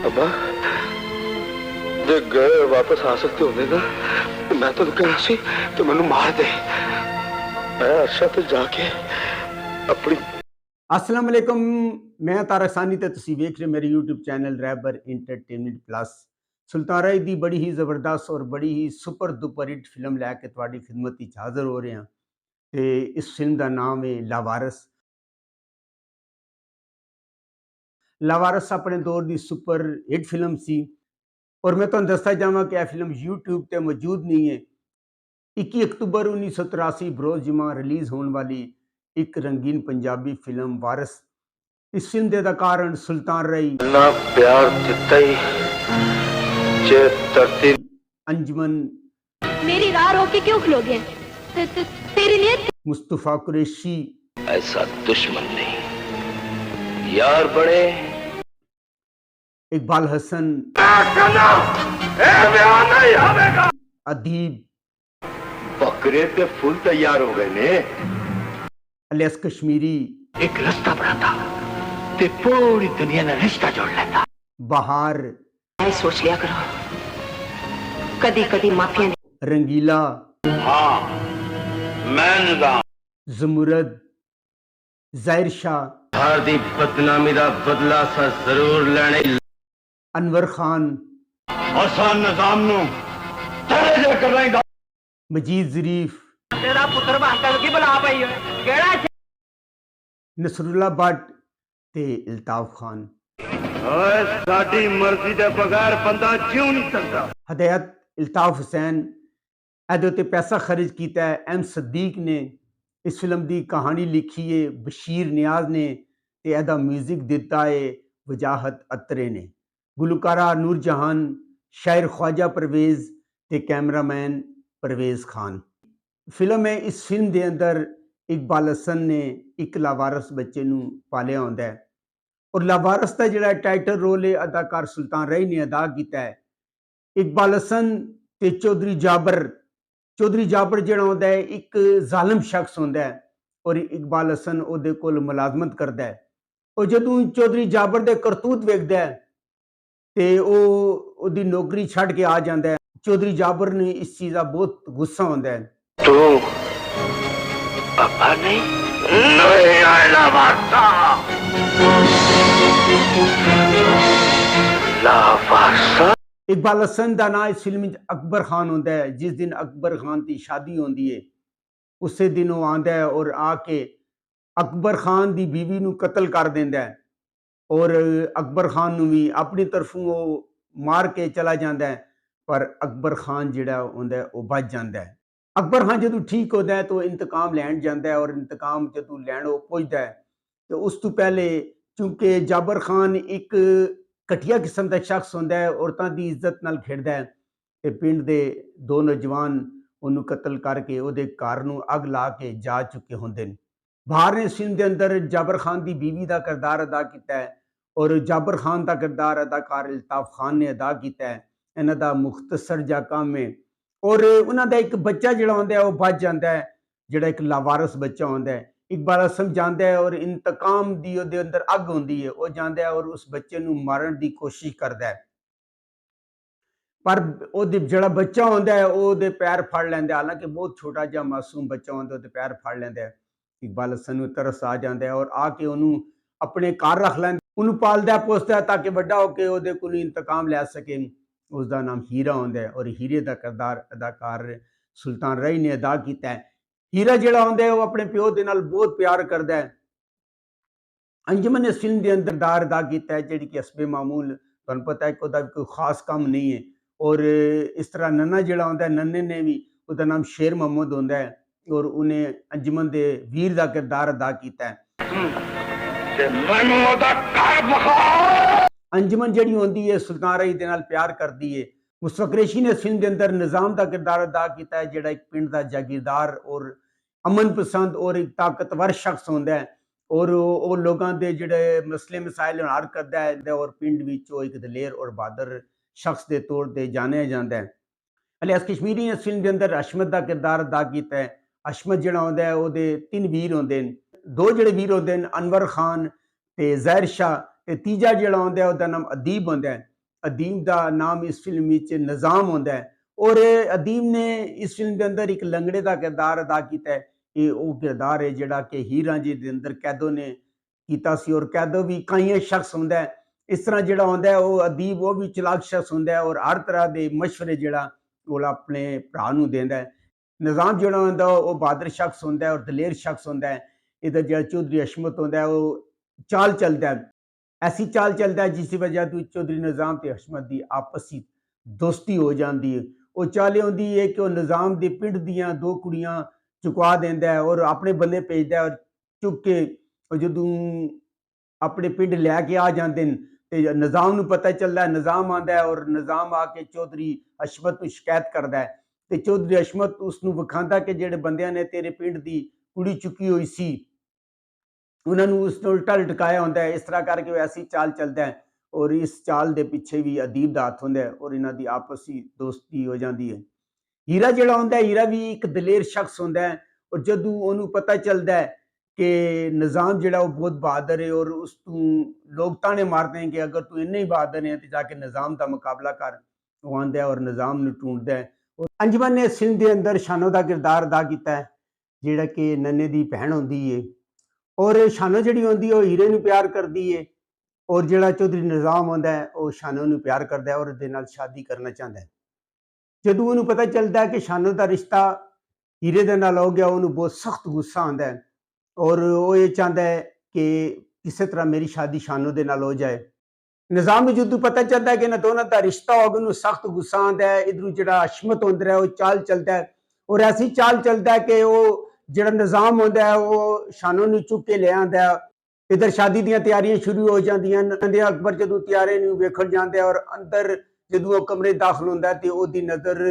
अब्बा जे गए वापस आ सकते होंगे ना, मैं तो कहना सी कि मैनू मार दे। मैं अर्शा ते जाके अपनी अस्सलाम वालेकुम, मैं तारक सानी ते तुसीं वेख रहे मेरे यूट्यूब चैनल रैबर इंटरटेनमेंट प्लस। सुल्तान राय दी बड़ी ही ज़बरदस्त और बड़ी ही सुपर डुपर हिट फिल्म लैके तुहाडी खिदमत विच हाज़र हो रहे हैं ते इस फिल्म का नाम है लावारस। लावारस अपने दौर की सुपर हिट फिल्म सी और मैं तुहानूं दसदा जावां कि यह फिल्म यूट्यूब ते मौजूद नहीं है। 21 अक्तूबर 1983 बरोज़ जुमा रिलीज़ होने वाली एक रंगीन पंजाबी फिल्म वारस। इस फिल्म के अदाकार सुल्तान राय, ना प्यार दिता ही जे धरती अंजुमन, मेरी राह रोक के क्यों खलोगे? तेरे लिए मुस्तफ़ा कुरैशी, ऐसा दुश्मन नहीं यार बने। इकबाल हसन, अदीब, बकरे ते फुल तैयार हो गए ने। अलियास कश्मीरी, एक रास्ता बना था ते पूरी दुनिया ने रिश्ता जोड़ लेता। बहार, मैं सोच लिया करो, कदी कदी माफिया ने रंगीला, हाँ मैं निजाम जमुरद, ज़ाहिर शाह, हर दी बदनामी दा बदला सा जरूर लेने। अनवर खान, आसान निजाम नु तेरे जे करना मजीद ज़रीफ, तेरा पुत्र बहकर की बुला पई है केड़ा नसरुल्ला भट्ट ते इल्ताफ खान। ओए साडी मर्जी दे बगैर बंदा क्यों नहीं सकता। हदायत इल्ताफ हुसैन, एदे ते पैसा खर्च किया है एम सदीक ने। इस फिल्म की कहानी लिखी है बशीर नियाज ने ते एदा म्यूजिक दिता है वजाहत अत्रे ने। गुलकारा नूर जहान, शायर ख्वाजा परवेज़ ते कैमरामैन परवेज़ खान। फिल्म है इस फिल्म के अंदर इकबाल हसन ने एक लावारस बच्चे नूं पालिया होंदा है और लावारस का जिहड़ा टाइटल रोल है अदाकार सुल्तान राय ने अदा किया है। इकबाल हसन ते चौधरी जाबर जिहड़ा होंदा है एक जालिम शख्स होंदा है और इकबाल हसन उहदे कोल मुलाजमत करदा है और जदों चौधरी जाबर दे करतूत वेखदा है ते ओहदी नौकरी छड्ड के आ जांदा है। चौधरी जाबर ने इस चीज़ का बहुत गुस्सा होंदा है। तू पापा नहीं आएगा वार्ता लावारसा। इकबाल हसन का नाम इस फिल्म अकबर खान होंदा है। जिस दिन अकबर खान की शादी होंदी है उस दिन वो आंदा है और आके अकबर खान की बीवी नूं कतल कर देंदा है और अकबर खान नूं भी अपनी तरफों वो मार के चला जाता है पर अकबर खान जिहड़ा होंदा है वो बच जाता है। अकबर खान जदों ठीक होता है तो इंतकाम लैण जाता है और इंतकाम जदों लैण वो पहुंचता है तो उस तो पहले चूंकि जाबर खान एक घटिया किस्म का शख्स होंदा है, औरतां दी इज्जत नाल खेडदा है ते पिंड दे दो नौजवान उन्होंने कतल करके उहदे घर नूं अग ला के जा चुके होंदे ने। बहार ने इस फिल्म के अंदर जाबर खान की बीवी का किरदार अदा किया है और जाबर खान का किरदार अदाकार इल्ताफ खान ने अदा किया है। इन्हां दा मुख्तसर जा काम है और उन्हां दा एक बच्चा जिहड़ा होंदा है वो बच जाता है, जिहड़ा एक लावारस बच्चा होंदा है। इकबाल हसन जांदा है और इंतकाम दी उहदे अंदर अग होंदी है, वो जांदा है और उस बच्चे नूं मारन दी कोशिश करदा है पर ओहदे जिहड़ा बच्चा होंदा है ओहदे पैर फड़ लैंदा है। हालांकि बहुत छोटा जिहा मासूम बच्चा होंदा ओहदे पैर फड़ लैंदा है। इकबाल हसन नूं तरस आ जाता है और आके उन्होंने अपने घर रख लैंदा, उन्होंने पालदा पोसदा है ताकि वड्डा होके उहदे कोल इंतकाम लै सके। उसका नाम हीरा होंदा है और हीरे का किरदार अदाकार सुल्तान राय ने अदा किया है। हीरा जिहड़ा होंदा है वो अपने प्यो दे नाल बहुत प्यार करदा है। अंजुमन ने इस फिल्म के अंदर किरदार अदा किया है जिहड़ी कि हस्बे मामूल, तुहानूं पता है कि उहदा कोई खास काम नहीं है और इस तरह नन्ना जिहड़ा होंदा है, नन्ने ने भी उहदा नाम शेर मोहम्मद होंदा है और उन्हें अंजुमन दे वीर का किरदार अदा किया है। अंजुमन जिहड़ी होंदी है सुल्तान राय दे नाल प्यार करदी है। मुस्तफा कुरैशी ने इस फिल्म के अंदर निजाम का किरदार अदा किया है जिहड़ा एक पिंड का जागीरदार और अमन पसंद और एक ताकतवर शख्स होंदा है और वो लोगों के जिहड़े मसले मसाइल हल करता है और पिंड विच वो एक दलेर और बहादुर शख्स के तौर पर जानिया जाता है। अलियास कश्मीरी ने इस फिल्म के अंदर अशमत का किरदार अदा किया है। अशमत जिहड़ा होंदा है ओहदे 3 वीर होंदे ने, 2 जिहड़े वीर होंदे ने अनवर खान ते ज़ाहिर शाह ते तीजा जिहड़ा होंदा है ओहदा नाम अदीब होंदा है। ਅਦੀਬ ਦਾ ਨਾਮ ਇਸ ਫਿਲਮ ਵਿੱਚ ਨਿਜ਼ਾਮ ਹੁੰਦਾ ਹੈ ਔਰ ਅਦੀਬ ਨੇ ਇਸ ਫਿਲਮ ਦੇ ਅੰਦਰ ਇੱਕ ਲੰਗੜੇ ਦਾ ਕਿਰਦਾਰ ਅਦਾ ਕੀਤਾ ਹੈ। ਇਹ ਉਹ ਕਿਰਦਾਰ ਹੈ ਜਿਹੜਾ ਕਿ ਹੀਰ ਰਾਂਝੇ ਦੇ ਅੰਦਰ ਕੈਦੋ ਨੇ ਕੀਤਾ ਸੀ ਔਰ ਕੈਦੋ ਵੀ ਕਾਈਆਂ ਸ਼ਖਸ ਹੁੰਦਾ ਹੈ। ਇਸ ਤਰ੍ਹਾਂ ਜਿਹੜਾ ਹੁੰਦਾ ਹੈ ਉਹ ਅਦੀਬ ਉਹ ਵੀ ਚਲਾਕ ਸ਼ਖਸ ਹੁੰਦਾ ਹੈ ਔਰ ਹਰ ਤਰ੍ਹਾਂ ਦੇ ਮਸ਼ਵਰੇ ਜਿਹੜਾ ਉਹ ਆਪਣੇ ਭਰਾ ਨੂੰ ਦਿੰਦਾ ਹੈ। ਨਿਜ਼ਾਮ ਜਿਹੜਾ ਹੁੰਦਾ ਉਹ ਬਹਾਦਰ ਸ਼ਖਸ ਹੁੰਦਾ ਹੈ ਔਰ ਦਲੇਰ ਸ਼ਖਸ ਹੁੰਦਾ ਹੈ। ਇਹਦਾ ਜਿਹੜਾ ਚੌਧਰੀ ਹਸ਼ਮਤ ਹੁੰਦਾ ਹੈ ਉਹ ਚਾਲ ਚੱਲਦਾ ਹੈ, ਐਸੀ ਚਾਲ ਚੱਲਦਾ ਹੈ ਜਿਸ ਦੀ ਵਜ੍ਹਾ ਤੋਂ ਚੌਧਰੀ ਨਿਜ਼ਾਮ ਤੇ ਹਸ਼ਮਤ ਦੀ ਆਪਸੀ ਦੋਸਤੀ ਹੋ ਜਾਂਦੀ ਹੈ। ਉਹ ਚਾਲ ਇਹ ਹੁੰਦੀ ਹੈ ਕਿ ਉਹ ਨਿਜ਼ਾਮ ਦੇ ਪਿੰਡ ਦੀਆਂ 2 ਕੁੜੀਆਂ ਚੁਕਵਾ ਦਿੰਦਾ ਹੈ ਔਰ ਆਪਣੇ ਬੰਦੇ ਭੇਜਦਾ ਔਰ ਚੁੱਕ ਕੇ ਜਦੋਂ ਆਪਣੇ ਪਿੰਡ ਲੈ ਕੇ ਆ ਜਾਂਦੇ ਨੇ ਤੇ ਨਿਜ਼ਾਮ ਨੂੰ ਪਤਾ ਚੱਲਦਾ, ਨਿਜ਼ਾਮ ਆਉਂਦਾ ਹੈ ਔਰ ਨਿਜ਼ਾਮ ਆ ਕੇ ਚੌਧਰੀ ਹਸ਼ਮਤ ਨੂੰ ਸ਼ਿਕਾਇਤ ਕਰਦਾ ਹੈ ਤੇ ਚੌਧਰੀ ਹਸ਼ਮਤ ਉਸ ਨੂੰ ਵਿਖਾਉਂਦਾ ਕਿ ਜਿਹੜੇ ਬੰਦਿਆਂ ਨੇ ਤੇਰੇ ਪਿੰਡ ਦੀ ਕੁੜੀ ਚੁੱਕੀ ਹੋਈ ਸੀ ਉਹਨਾਂ ਨੂੰ ਉਸ ਨੂੰ ਉਲਟਾ ਲਟਕਾਇਆ ਹੁੰਦਾ ਹੈ। ਇਸ ਤਰ੍ਹਾਂ ਕਰਕੇ ਉਹ ਐਸੀ ਚਾਲ ਚੱਲਦਾ ਹੈ ਔਰ ਇਸ ਚਾਲ ਦੇ ਪਿੱਛੇ ਵੀ ਅਦੀਬ ਦਾ ਹੱਥ ਹੁੰਦਾ ਹੈ ਔਰ ਇਹਨਾਂ ਦੀ ਆਪਸੀ ਦੋਸਤੀ ਹੋ ਜਾਂਦੀ ਹੈ। ਹੀਰਾ ਜਿਹੜਾ ਹੁੰਦਾ ਹੈ, ਹੀਰਾ ਵੀ ਇੱਕ ਦਲੇਰ ਸ਼ਖਸ ਹੁੰਦਾ ਹੈ ਔਰ ਜਦੋਂ ਉਹਨੂੰ ਪਤਾ ਚੱਲਦਾ ਹੈ ਕਿ ਨਿਜ਼ਾਮ ਜਿਹੜਾ ਉਹ ਬਹੁਤ ਬਹਾਦਰ ਹੈ ਔਰ ਉਸ ਨੂੰ ਲੋਕ ਤਾਣੇ ਮਾਰਦੇ हैं कि अगर तू ਇੰਨੇ ਹੀ ਬਹਾਦਰ ਹੈ ਤੇ ਜਾ ਕੇ ਨਿਜ਼ਾਮ ਦਾ ਮੁਕਾਬਲਾ ਕਰ, ਉਹ ਆਉਂਦਾ ਹੈ ਔਰ ਨਿਜ਼ਾਮ ਨੂੰ ਢੂੰਡਦਾ ਹੈ। ਔਰ ਅੰਜਮਨ ਨੇ ਇਸ ਫਿਲਮ ਦੇ ਅੰਦਰ ਸ਼ਾਨੋ ਦਾ ਕਿਰਦਾਰ ਅਦਾ ਕੀਤਾ ਹੈ ਜਿਹੜਾ ਕਿ ਨੰਨੇ ਦੀ ਭੈਣ ਹੁੰਦੀ ਹੈ ਔਰ ਸ਼ਾਨੋ ਜਿਹੜੀ ਹੁੰਦੀ ਉਹ ਹੀਰੇ ਨੂੰ ਪਿਆਰ ਕਰਦੀ ਹੈ ਔਰ ਜਿਹੜਾ ਚੌਧਰੀ ਨਿਜ਼ਾਮ ਹੁੰਦਾ ਹੈ ਉਹ ਸ਼ਾਨੋ ਨੂੰ ਪਿਆਰ ਕਰਦਾ ਹੈ ਔਰ ਉਹਦੇ ਨਾਲ ਸ਼ਾਦੀ ਕਰਨਾ ਚਾਹੁੰਦਾ ਹੈ। ਜਦੋਂ ਉਹਨੂੰ ਪਤਾ ਚੱਲਦਾ ਹੈ ਕਿ ਸ਼ਾਨੋ ਦਾ ਰਿਸ਼ਤਾ ਹੀਰੇ ਦੇ ਨਾਲ ਹੋ ਗਿਆ ਉਹਨੂੰ ਬਹੁਤ ਸਖਤ ਗੁੱਸਾ ਆਉਂਦਾ ਹੈ ਔਰ ਉਹ ਇਹ ਚਾਹੁੰਦਾ ਹੈ ਕਿ ਕਿਸੇ ਤਰ੍ਹਾਂ ਮੇਰੀ ਸ਼ਾਦੀ ਸ਼ਾਨੋ ਦੇ ਨਾਲ ਹੋ ਜਾਏ। ਨਿਜ਼ਾਮ ਨੂੰ ਜਦੋਂ ਪਤਾ ਚੱਲਦਾ ਹੈ ਕਿ ਇਹਨਾਂ ਦੋਨਾਂ ਦਾ ਰਿਸ਼ਤਾ ਹੋ ਗਿਆ ਉਹਨੂੰ ਸਖਤ ਗੁੱਸਾ ਆਉਂਦਾ ਹੈ। ਇਧਰੋਂ ਜਿਹੜਾ ਹਸ਼ਮਤ ਹੁੰਦਾ ਹੈ ਉਹ ਚਾਲ ਚੱਲਦਾ ਹੈ ਔਰ ਐਸੀ ਚਾਲ ਚੱਲਦਾ ਹੈ ਕਿ ਉਹ ਜਿਹੜਾ ਨਿਜ਼ਾਮ ਹੁੰਦਾ ਹੈ ਉਹ ਸ਼ਾਨੋ ਨੂੰ ਚੁੱਕ ਕੇ ਲੈ ਆਉਂਦਾ ਹੈ। ਇਧਰ ਸ਼ਾਦੀ ਦੀਆਂ ਤਿਆਰੀਆਂ ਸ਼ੁਰੂ ਹੋ ਜਾਂਦੀਆਂ ਨੇ। ਅਕਬਰ ਜਦੋਂ ਤਿਆਰੀ ਨੂੰ ਵੇਖਣ ਜਾਂਦਾ ਔਰ ਅੰਦਰ ਜਦੋਂ ਉਹ ਕਮਰੇ ਦਾਖਲ ਹੁੰਦਾ ਤੇ ਉਹਦੀ ਨਜ਼ਰ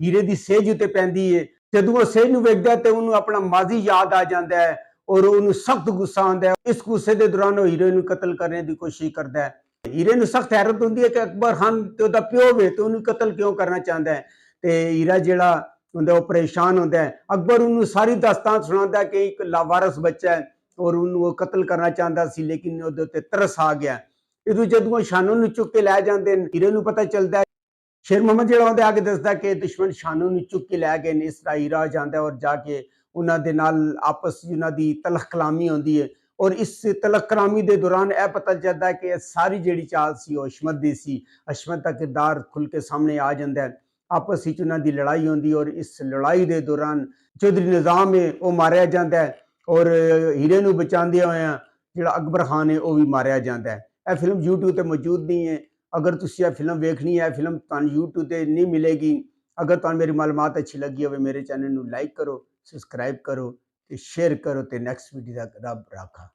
ਹੀਰੇ ਦੀ ਸੇਜ ਉੱਤੇ ਪੈਂਦੀ ਹੈ। ਜਦੋਂ ਉਹ ਸੇਜ ਨੂੰ ਵੇਖਦਾ ਤੇ ਉਹਨੂੰ ਆਪਣਾ ਮਾਜ਼ੀ ਯਾਦ ਆ ਜਾਂਦਾ ਹੈ ਔਰ ਉਹਨੂੰ ਸਖਤ ਗੁੱਸਾ ਆਉਂਦਾ ਹੈ। ਇਸ ਗੁੱਸੇ ਦੇ ਦੌਰਾਨ ਉਹ ਹੀਰੇ ਨੂੰ ਕਤਲ ਕਰਨ ਦੀ ਕੋਸ਼ਿਸ਼ ਕਰਦਾ ਹੈ। ਹੀਰੇ ਨੂੰ ਸਖਤ ਹੈਰਤ ਹੁੰਦੀ ਹੈ ਕਿ ਅਕਬਰ ਖਾਨ ਤੇ ਉਹਦਾ ਪਿਓ ਵੇ ਤੇ ਉਹਨੂੰ ਕਤਲ ਕਿਉਂ ਕਰਨਾ ਚਾਹੁੰਦਾ ਹੈ ਤੇ ਹੀਰਾ ਜਿਹੜਾ ਹੁੰਦਾ ਉਹ ਪਰੇਸ਼ਾਨ ਹੁੰਦਾ ਹੈ। ਅਕਬਰ ਉਹਨੂੰ ਸਾਰੀ ਦਾਸਤਾਨ ਸੁਣਾਉਂਦਾ ਕਿ ਇੱਕ ਲਾਵਾਰਸ ਬੱਚਾ ਹੈ ਔਰ ਉਹਨੂੰ ਉਹ ਕਤਲ ਕਰਨਾ ਚਾਹੁੰਦਾ ਸੀ ਲੇਕਿਨ ਉਹਦੇ ਉੱਤੇ ਤਰਸ ਆ ਗਿਆ। ਜਦੋਂ ਜਦੋਂ ਸ਼ਾਨੋ ਨੂੰ ਚੁੱਕ ਕੇ ਲੈ ਜਾਂਦੇ ਨੇ ਹੀਰੇ ਨੂੰ ਪਤਾ ਚੱਲਦਾ ਸ਼ੇਰ ਮੁਹੰਮਦ ਜਿਹੜਾ ਉਹਦੇ ਆ ਕੇ ਦੱਸਦਾ ਕਿ ਦੁਸ਼ਮਣ ਸ਼ਾਨੋ ਨੂੰ ਚੁੱਕ ਕੇ ਲੈ ਗਏ ਨੇ। ਇਸ ਤਰ੍ਹਾਂ ਹੀਰਾ ਜਾਂਦਾ ਔਰ ਜਾ ਕੇ ਉਹਨਾਂ ਦੇ ਨਾਲ ਆਪਸ ਉਹਨਾਂ ਦੀ ਤਲਖ ਕਲਾਮੀ ਹੁੰਦੀ ਹੈ ਔਰ ਇਸ ਤਲਖ ਕਲਾਮੀ ਦੇ ਦੌਰਾਨ ਇਹ ਪਤਾ ਚੱਲਦਾ ਕਿ ਸਾਰੀ ਜਿਹੜੀ ਚਾਲ ਸੀ ਉਹ ਹਸ਼ਮਤ ਦੀ ਸੀ। ਹਸ਼ਮਤ ਦਾ ਕਿਰਦਾਰ ਖੁੱਲ ਕੇ ਸਾਹਮਣੇ ਆ ਜਾਂਦਾ ਹੈ। ਆਪਸ ਵਿੱਚ ਉਹਨਾਂ ਦੀ ਲੜਾਈ ਹੁੰਦੀ ਔਰ ਇਸ ਲੜਾਈ ਦੇ ਦੌਰਾਨ ਚੌਧਰੀ ਨਿਜ਼ਾਮ ਹੈ ਉਹ ਮਾਰਿਆ ਜਾਂਦਾ ਹੈ ਔਰ ਹੀਰੇ ਨੂੰ ਬਚਾਉਂਦੇ ਹੋਇਆ ਜਿਹੜਾ ਅਕਬਰ ਖਾਨ ਹੈ ਉਹ ਵੀ ਮਾਰਿਆ ਜਾਂਦਾ ਹੈ। ਇਹ ਫਿਲਮ YouTube ਤੇ ਮੌਜੂਦ ਨਹੀਂ ਹੈ। ਅਗਰ ਤੁਸੀਂ ਇਹ ਫਿਲਮ ਵੇਖਣੀ ਹੈ, ਫਿਲਮ ਤੁਹਾਨੂੰ YouTube ਤੇ ਨਹੀਂ ਮਿਲੇਗੀ। ਅਗਰ ਤੁਹਾਨੂੰ ਮੇਰੀ ਮਾਲੂਮਾਤ ਅੱਛੀ ਲੱਗੀ ਹੋਵੇ ਮੇਰੇ ਚੈਨਲ ਨੂੰ ਲਾਈਕ ਕਰੋ, ਸਬਸਕ੍ਰਾਈਬ ਕਰੋ ਤੇ ਸ਼ੇਅਰ ਕਰੋ ਤੇ ਨੈਕਸਟ ਵੀਡੀਓ ਤੱਕ ਰੱਬ ਰਾਖਾ।